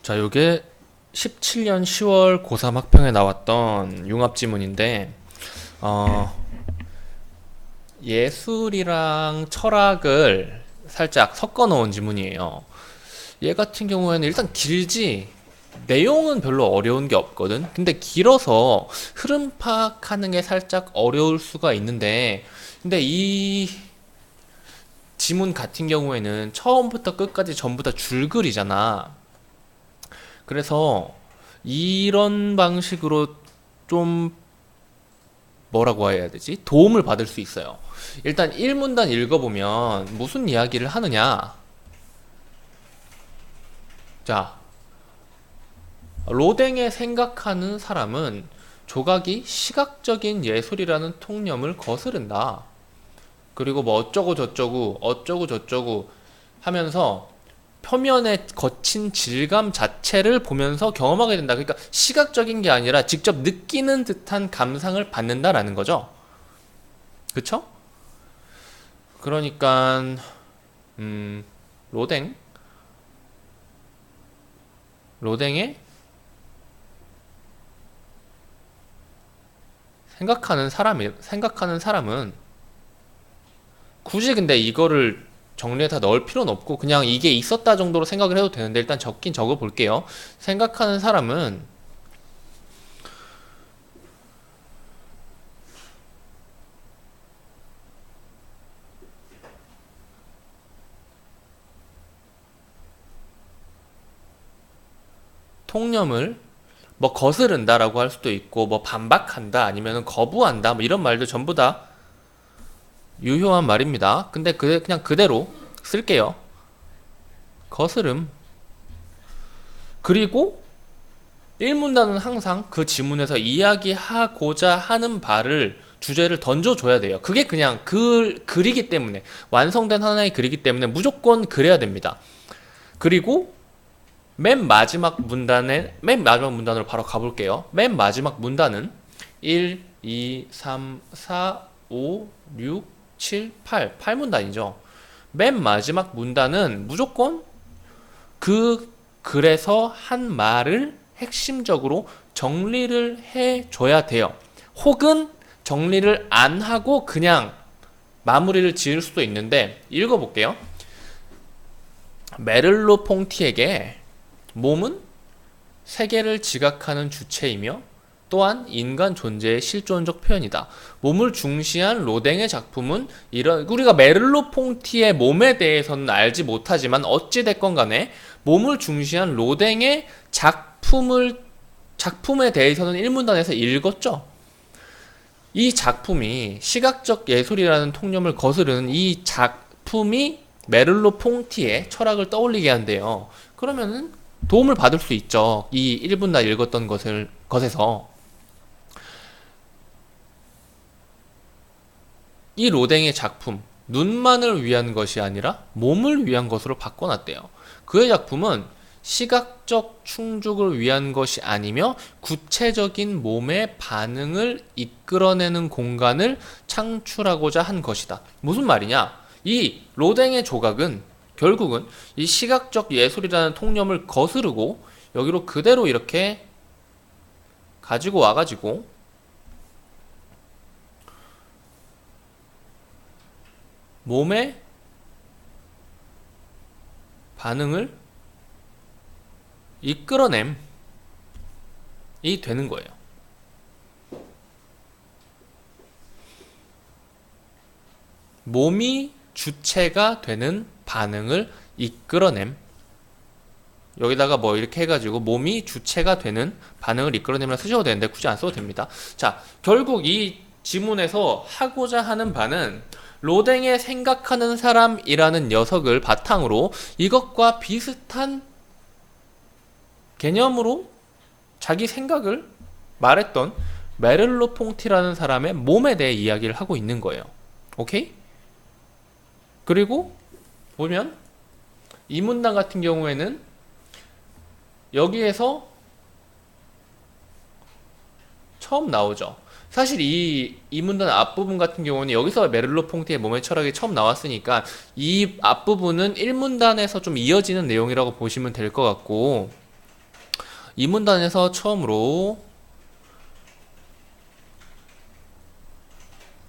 자, 요게 17년 10월 고3 학평에 나왔던 융합지문인데, 어, 예술이랑 철학을 살짝 섞어 놓은 지문이에요. 얘 같은 경우에는 일단 길지, 내용은 별로 어려운 게 없거든? 근데 길어서 흐름 파악하는 게 살짝 어려울 수가 있는데, 근데 이 지문 같은 경우에는 처음부터 끝까지 전부 다 줄글이잖아. 그래서 이런 방식으로 좀 뭐라고 해야 되지? 도움을 받을 수 있어요. 일단 1문단 읽어보면 무슨 이야기를 하느냐? 자, 로댕에 생각하는 사람은 조각이 시각적인 예술이라는 통념을 거스른다. 그리고 뭐 어쩌고 저쩌고 어쩌고 저쩌고 하면서 표면의 거친 질감 자체를 보면서 경험하게 된다. 그러니까 시각적인 게 아니라 직접 느끼는 듯한 감상을 받는다라는 거죠. 그쵸? 그러니까 로댕 로댕의 생각하는 사람은 굳이 근데 이거를 정리해서 넣을 필요는 없고 그냥 이게 있었다 정도로 생각을 해도 되는데 일단 적긴 적어 볼게요. 생각하는 사람은 통념을 뭐 거스른다라고 할 수도 있고 뭐 반박한다 아니면 거부한다 뭐 이런 말들 전부 다 유효한 말입니다. 근데 그냥 그대로 쓸게요. 거스름. 그리고 1문단은 항상 그 지문에서 이야기하고자 하는 바를 주제를 던져줘야 돼요. 그게 그냥 글이기 때문에 완성된 하나의 글이기 때문에 무조건 그래야 됩니다. 그리고 맨 마지막 문단으로 바로 가볼게요. 맨 마지막 문단은 1, 2, 3, 4, 5, 6, 7, 8문단이죠. 맨 마지막 문단은 무조건 그 글에서 한 말을 핵심적으로 정리를 해줘야 돼요. 혹은 정리를 안 하고 그냥 마무리를 지을 수도 있는데 읽어볼게요. 메를로 퐁티에게 몸은 세계를 지각하는 주체이며 또한 인간 존재의 실존적 표현이다. 몸을 중시한 로댕의 작품은 이런 우리가 메를로 퐁티의 몸에 대해서는 알지 못하지만 어찌 됐건 간에 몸을 중시한 로댕의 작품에 대해서는 1문단에서 읽었죠. 이 작품이 시각적 예술이라는 통념을 거스르는 이 작품이 메를로 퐁티의 철학을 떠올리게 한대요. 그러면은 도움을 받을 수 있죠. 이 1분단 읽었던 것에서. 이 로댕의 작품, 눈만을 위한 것이 아니라 몸을 위한 것으로 바꿔놨대요. 그의 작품은 시각적 충족을 위한 것이 아니며 구체적인 몸의 반응을 이끌어내는 공간을 창출하고자 한 것이다. 무슨 말이냐? 이 로댕의 조각은 결국은 이 시각적 예술이라는 통념을 거스르고 여기로 그대로 이렇게 가지고 와가지고 몸의 반응을 이끌어냄이 되는 거예요. 몸이 주체가 되는 반응을 이끌어냄. 여기다가 뭐 이렇게 해가지고 몸이 주체가 되는 반응을 이끌어내면 쓰셔도 되는데 굳이 안 써도 됩니다. 자, 결국 이 지문에서 하고자 하는 바는 로댕의 생각하는 사람이라는 녀석을 바탕으로 이것과 비슷한 개념으로 자기 생각을 말했던 메를로 퐁티라는 사람의 몸에 대해 이야기를 하고 있는 거예요. 오케이? 그리고 보면 이 문단 같은 경우에는 여기에서 처음 나오죠. 사실 이 문단 앞부분 같은 경우는 여기서 메를로 퐁티의 몸의 철학이 처음 나왔으니까 이 앞부분은 1문단에서 좀 이어지는 내용이라고 보시면 될 것 같고 이 문단에서 처음으로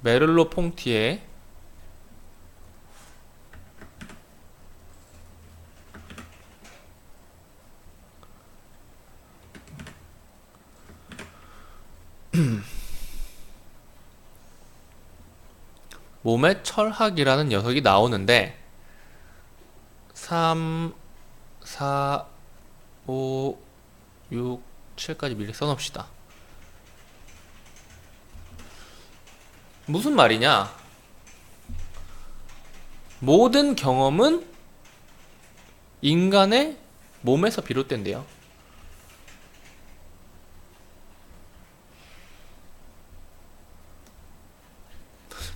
메를로 퐁티의 몸의 철학이라는 녀석이 나오는데 3, 4, 5, 6, 7까지 미리 써놓읍시다. 무슨 말이냐? 모든 경험은 인간의 몸에서 비롯된대요.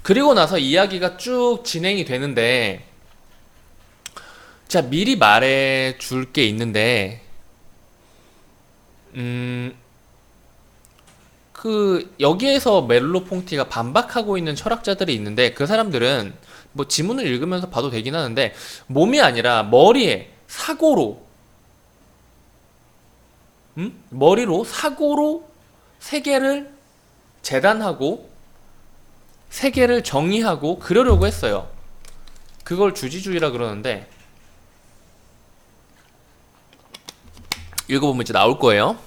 그리고 나서 이야기가 쭉 진행이 되는데, 자, 미리 말해 줄 게 있는데, 여기에서 멜로퐁티가 반박하고 있는 철학자들이 있는데, 그 사람들은 뭐 지문을 읽으면서 봐도 되긴 하는데, 몸이 아니라 머리에, 사고로, 머리로, 사고로 세계를 재단하고, 세계를 정의하고 그러려고 했어요. 그걸 주지주의라 그러는데, 읽어보면 이제 나올 거예요.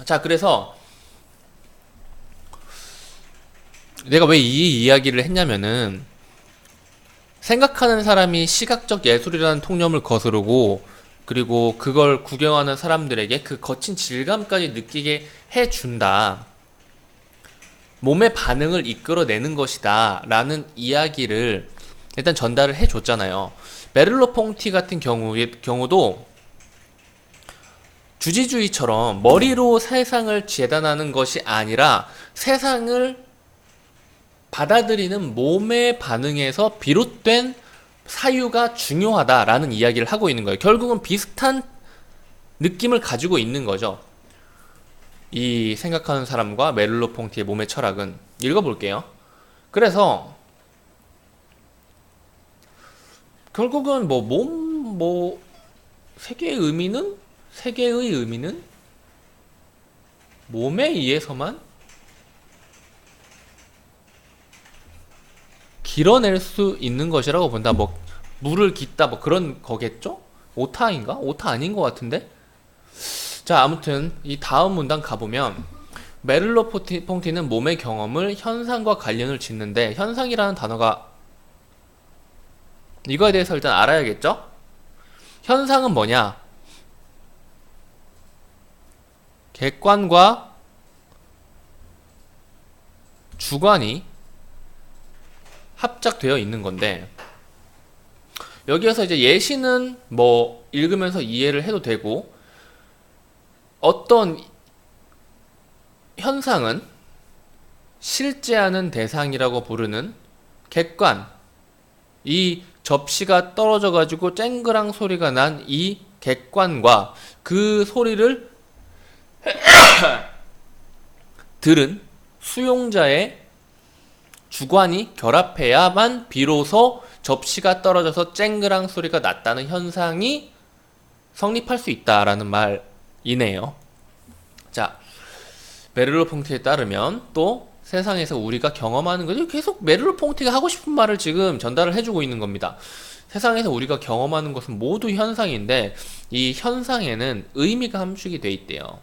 자, 그래서 내가 왜 이 이야기를 했냐면은, 생각하는 사람이 시각적 예술이라는 통념을 거스르고, 그리고 그걸 구경하는 사람들에게 그 거친 질감까지 느끼게 해준다. 몸의 반응을 이끌어내는 것이다 라는 이야기를 일단 전달을 해줬잖아요. 메를로퐁티 같은 경우도 주지주의처럼 머리로 세상을 재단하는 것이 아니라 세상을 받아들이는 몸의 반응에서 비롯된 사유가 중요하다라는 이야기를 하고 있는 거예요. 결국은 비슷한 느낌을 가지고 있는 거죠. 이 생각하는 사람과 메를로퐁티의 몸의 철학은. 읽어볼게요. 그래서 결국은 세계의 의미는 몸에 의해서만 길어낼 수 있는 것이라고 본다. 물을 깃다 그런 거겠죠? 오타인가? 오타 아닌 것 같은데? 자, 아무튼 이 다음 문단 가보면 메를로퐁티는 몸의 경험을 현상과 관련을 짓는데, 현상이라는 단어가 이거에 대해서 일단 알아야겠죠? 현상은 뭐냐? 객관과 주관이 합작되어 있는 건데, 여기에서 이제 예시는 읽으면서 이해를 해도 되고, 어떤 현상은 실제하는 대상이라고 부르는 객관, 이 접시가 떨어져 가지고 쨍그랑 소리가 난 이 객관과 그 소리를 들은 수용자의 주관이 결합해야만 비로소 접시가 떨어져서 쨍그랑 소리가 났다는 현상이 성립할 수 있다라는 말이네요. 자, 메를로퐁티에 따르면 또 세상에서 우리가 경험하는 거죠. 계속 메를로퐁티가 하고 싶은 말을 지금 전달을 해주고 있는 겁니다. 세상에서 우리가 경험하는 것은 모두 현상인데, 이 현상에는 의미가 함축이 돼 있대요.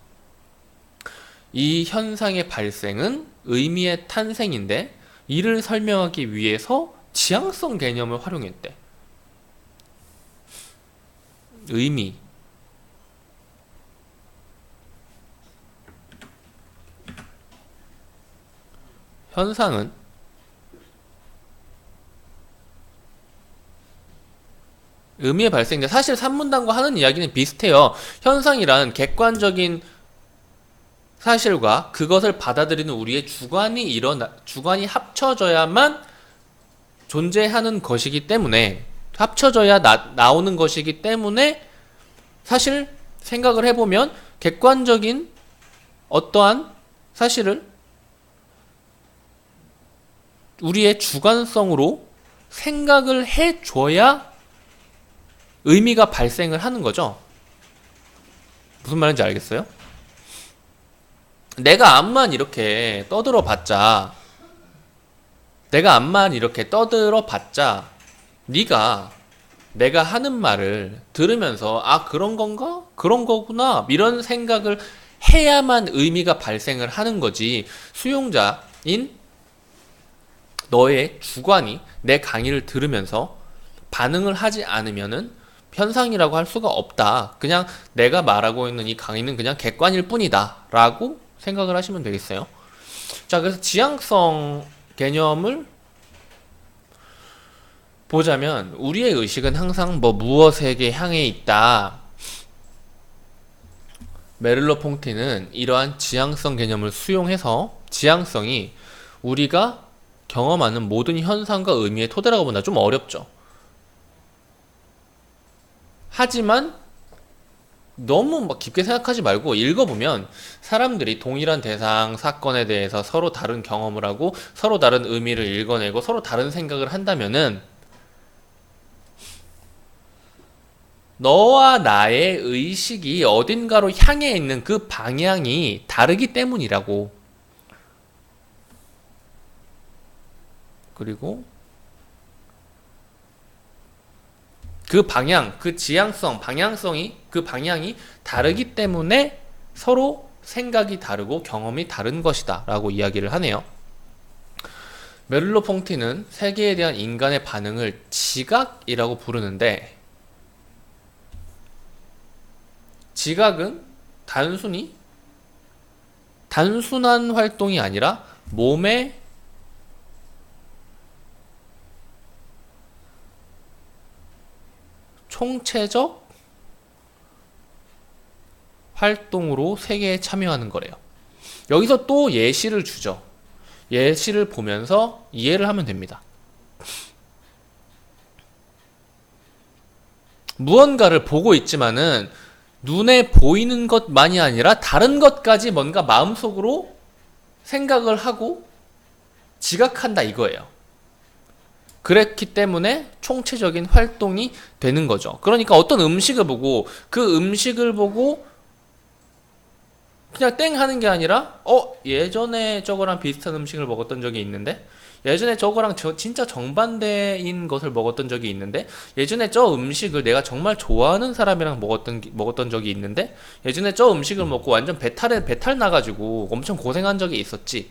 이 현상의 발생은 의미의 탄생인데, 이를 설명하기 위해서 지향성 개념을 활용했대. 의미. 현상은 의미의 발생인데, 사실 산문단과 하는 이야기는 비슷해요. 현상이란 객관적인 사실과 그것을 받아들이는 우리의 주관이 합쳐져야만 존재하는 것이기 때문에, 합쳐져야 나오는 것이기 때문에, 사실 생각을 해보면 객관적인 어떠한 사실을 우리의 주관성으로 생각을 해줘야 의미가 발생을 하는 거죠. 무슨 말인지 알겠어요? 내가 암만 이렇게 떠들어 봤자 네가 내가 하는 말을 들으면서 아 그런 건가? 그런 거구나 이런 생각을 해야만 의미가 발생을 하는 거지. 수용자인 너의 주관이 내 강의를 들으면서 반응을 하지 않으면은 현상이라고 할 수가 없다. 그냥 내가 말하고 있는 이 강의는 그냥 객관일 뿐이다 라고 생각을 하시면 되겠어요. 자, 그래서 지향성 개념을 보자면 우리의 의식은 항상 뭐 무엇에게 향해 있다. 메를로 퐁티는 이러한 지향성 개념을 수용해서 지향성이 우리가 경험하는 모든 현상과 의미의 토대라고 본다. 좀 어렵죠. 하지만 너무 막 깊게 생각하지 말고 읽어보면 사람들이 동일한 대상, 사건에 대해서 서로 다른 경험을 하고 서로 다른 의미를 읽어내고 서로 다른 생각을 한다면은 너와 나의 의식이 어딘가로 향해 있는 그 방향이 다르기 때문이라고. 그리고 그 방향, 그 지향성, 그 방향이 다르기 때문에 서로 생각이 다르고 경험이 다른 것이다 라고 이야기를 하네요. 메를로 퐁티는 세계에 대한 인간의 반응을 지각이라고 부르는데 지각은 단순한 활동이 아니라 몸의 총체적 활동으로 세계에 참여하는 거래요. 여기서 또 예시를 주죠. 예시를 보면서 이해를 하면 됩니다. 무언가를 보고 있지만은 눈에 보이는 것만이 아니라 다른 것까지 뭔가 마음속으로 생각을 하고 지각한다 이거예요. 그랬기 때문에 총체적인 활동이 되는 거죠. 그러니까 어떤 음식을 보고 그 음식을 보고 그냥 땡 하는 게 아니라 예전에 저거랑 비슷한 음식을 먹었던 적이 있는데 예전에 저거랑 진짜 정반대인 것을 먹었던 적이 있는데 예전에 저 음식을 내가 정말 좋아하는 사람이랑 먹었던 적이 있는데 예전에 저 음식을 먹고 완전 배탈 나가지고 엄청 고생한 적이 있었지.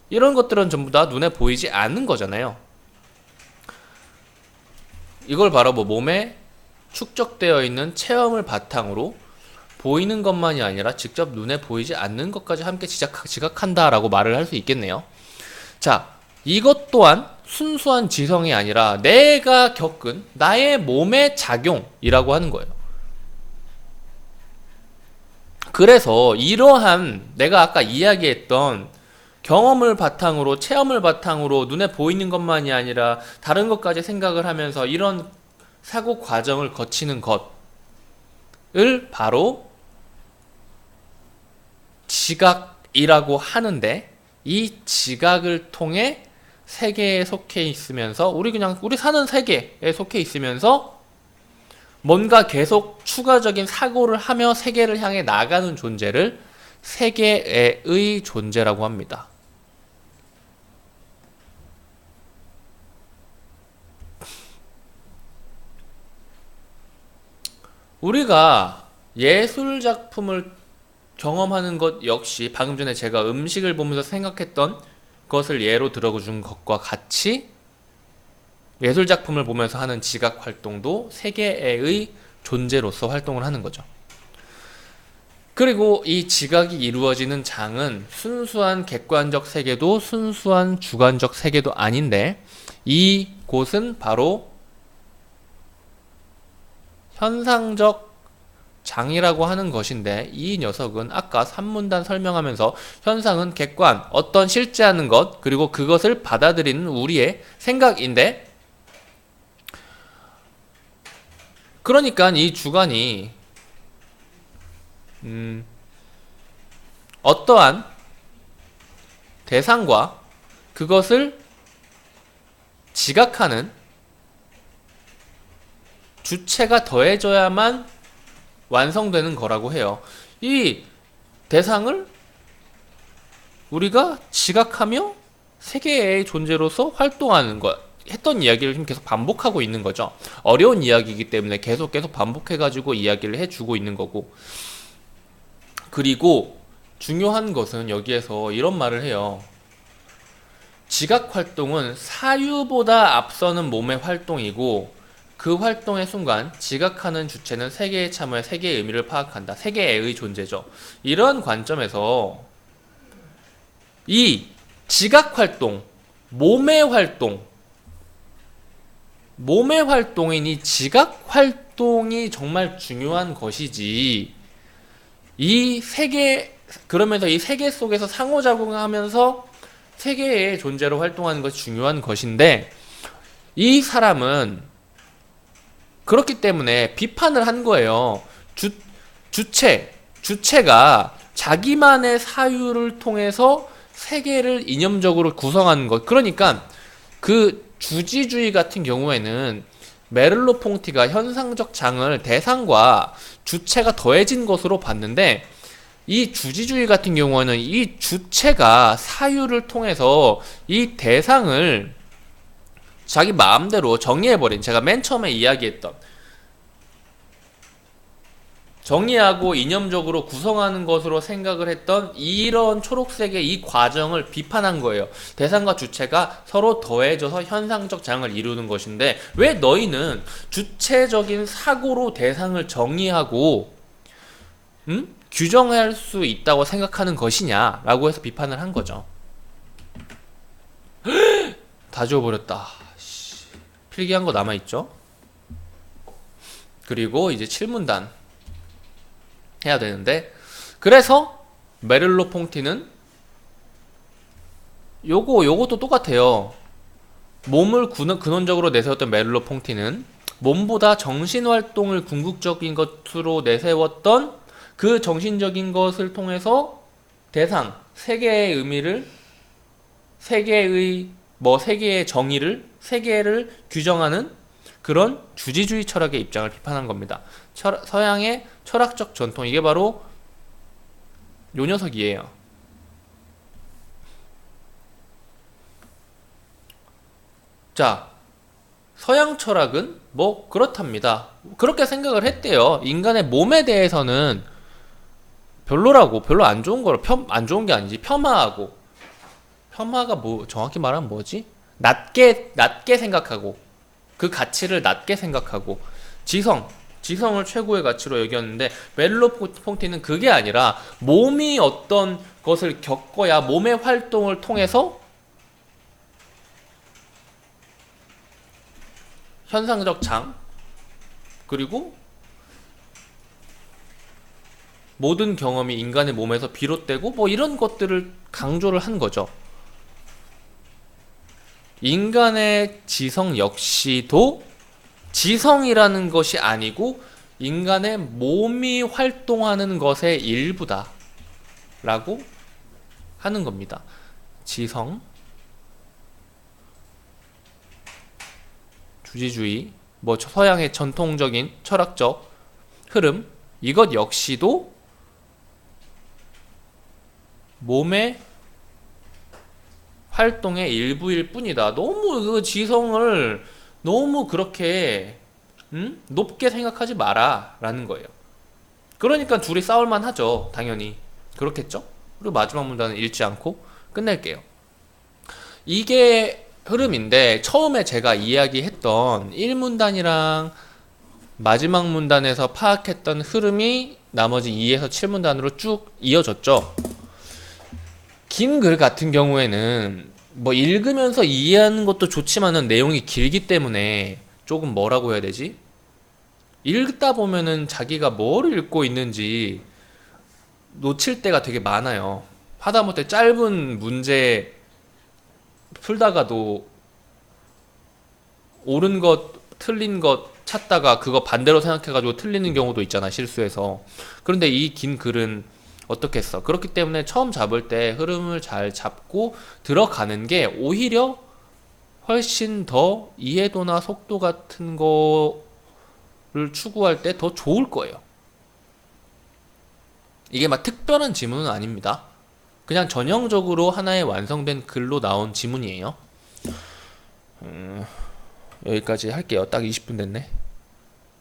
이런 것들은 전부 다 눈에 보이지 않는 거잖아요. 이걸 바로 뭐 몸에 축적되어 있는 체험을 바탕으로 보이는 것만이 아니라 직접 눈에 보이지 않는 것까지 함께 지각한다라고 말을 할 수 있겠네요. 자, 이것 또한 순수한 지성이 아니라 내가 겪은 나의 몸의 작용이라고 하는 거예요. 그래서 이러한 내가 아까 이야기했던 경험을 바탕으로 체험을 바탕으로 눈에 보이는 것만이 아니라 다른 것까지 생각을 하면서 이런 사고 과정을 거치는 것을 바로 지각이라고 하는데 이 지각을 통해 세계에 속해 있으면서 우리 사는 세계에 속해 있으면서 뭔가 계속 추가적인 사고를 하며 세계를 향해 나가는 존재를 세계의 존재라고 합니다. 우리가 예술 작품을 경험하는 것 역시 방금 전에 제가 음식을 보면서 생각했던 것을 예로 들어준 것과 같이 예술 작품을 보면서 하는 지각 활동도 세계의 존재로서 활동을 하는 거죠. 그리고 이 지각이 이루어지는 장은 순수한 객관적 세계도 순수한 주관적 세계도 아닌데 이 곳은 바로 현상적 장이라고 하는 것인데 이 녀석은 아까 산문단 설명하면서 현상은 객관, 어떤 실제하는 것, 그리고 그것을 받아들이는 우리의 생각인데 그러니까 이 주관이 어떠한 대상과 그것을 지각하는 주체가 더해져야만 완성되는 거라고 해요. 이 대상을 우리가 지각하며 세계의 존재로서 활동하는 것, 했던 이야기를 지금 계속 반복하고 있는 거죠. 어려운 이야기이기 때문에 계속 반복해가지고 이야기를 해주고 있는 거고. 그리고 중요한 것은 여기에서 이런 말을 해요. 지각 활동은 사유보다 앞서는 몸의 활동이고 그 활동의 순간 지각하는 주체는 세계에 참여해 세계의 의미를 파악한다. 세계의 존재죠. 이런 관점에서 이 지각 활동, 몸의 활동인 이 지각 활동이 정말 중요한 것이지, 이 세계, 그러면서 이 세계 속에서 상호작용하면서 세계의 존재로 활동하는 것이 중요한 것인데, 이 사람은 그렇기 때문에 비판을 한 거예요. 주체가 자기만의 사유를 통해서 세계를 이념적으로 구성하는 것. 그러니까 그 주지주의 같은 경우에는 메를로 퐁티가 현상적 장을 대상과 주체가 더해진 것으로 봤는데, 이 주지주의 같은 경우에는 이 주체가 사유를 통해서 이 대상을 자기 마음대로 정의해버린, 제가 맨 처음에 이야기했던 정의하고 이념적으로 구성하는 것으로 생각을 했던 이런 초록색의 이 과정을 비판한 거예요. 대상과 주체가 서로 더해져서 현상적 장을 이루는 것인데 왜 너희는 주체적인 사고로 대상을 정의하고 규정할 수 있다고 생각하는 것이냐라고 해서 비판을 한 거죠. 다 지워버렸다. 필기한 거 남아있죠? 그리고 이제 7문단 해야 되는데, 그래서 메를로 퐁티는 요것도 똑같아요. 몸을 근원적으로 내세웠던 메를로 퐁티는 몸보다 정신활동을 궁극적인 것으로 내세웠던 그 정신적인 것을 통해서 대상, 세계의 의미를, 세계의 정의를, 세계를 규정하는 그런 주지주의 철학의 입장을 비판한 겁니다. 서양의 철학적 전통, 이게 바로 요 녀석이에요. 자, 서양 철학은 뭐 그렇답니다. 그렇게 생각을 했대요. 인간의 몸에 대해서는 별로라고, 별로 안 좋은 거로, 안 좋은 게 아니지, 폄하하고, 폄하가 뭐 정확히 말하면 뭐지? 낮게 생각하고, 그 가치를 낮게 생각하고, 지성을 최고의 가치로 여겼는데, 메를로 퐁티는 그게 아니라 몸이 어떤 것을 겪어야 몸의 활동을 통해서 현상적 장, 그리고 모든 경험이 인간의 몸에서 비롯되고 뭐 이런 것들을 강조를 한 거죠. 인간의 지성 역시도 지성이라는 것이 아니고 인간의 몸이 활동하는 것의 일부다 라고 하는 겁니다. 지성, 주지주의, 뭐 서양의 전통적인 철학적 흐름, 이것 역시도 몸의 활동의 일부일 뿐이다. 너무 그 지성을 너무 그렇게 높게 생각하지 마라 라는 거예요. 그러니까 둘이 싸울만 하죠. 당연히 그렇겠죠. 그리고 마지막 문단은 읽지 않고 끝낼게요. 이게 흐름인데, 처음에 제가 이야기했던 1문단이랑 마지막 문단에서 파악했던 흐름이 나머지 2에서 7문단으로 쭉 이어졌죠. 긴 글 같은 경우에는 뭐 읽으면서 이해하는 것도 좋지만은 내용이 길기 때문에 조금 뭐라고 해야 되지? 읽다 보면은 자기가 뭘 읽고 있는지 놓칠 때가 되게 많아요. 하다못해 짧은 문제 풀다가도 옳은 것, 틀린 것 찾다가 그거 반대로 생각해가지고 틀리는 경우도 있잖아, 실수해서. 그런데 이 긴 글은 어떻게 했어? 그렇기 때문에 처음 잡을 때 흐름을 잘 잡고 들어가는 게 오히려 훨씬 더 이해도나 속도 같은 거를 추구할 때 더 좋을 거예요. 이게 막 특별한 지문은 아닙니다. 그냥 전형적으로 하나의 완성된 글로 나온 지문이에요. 여기까지 할게요. 딱 20분 됐네.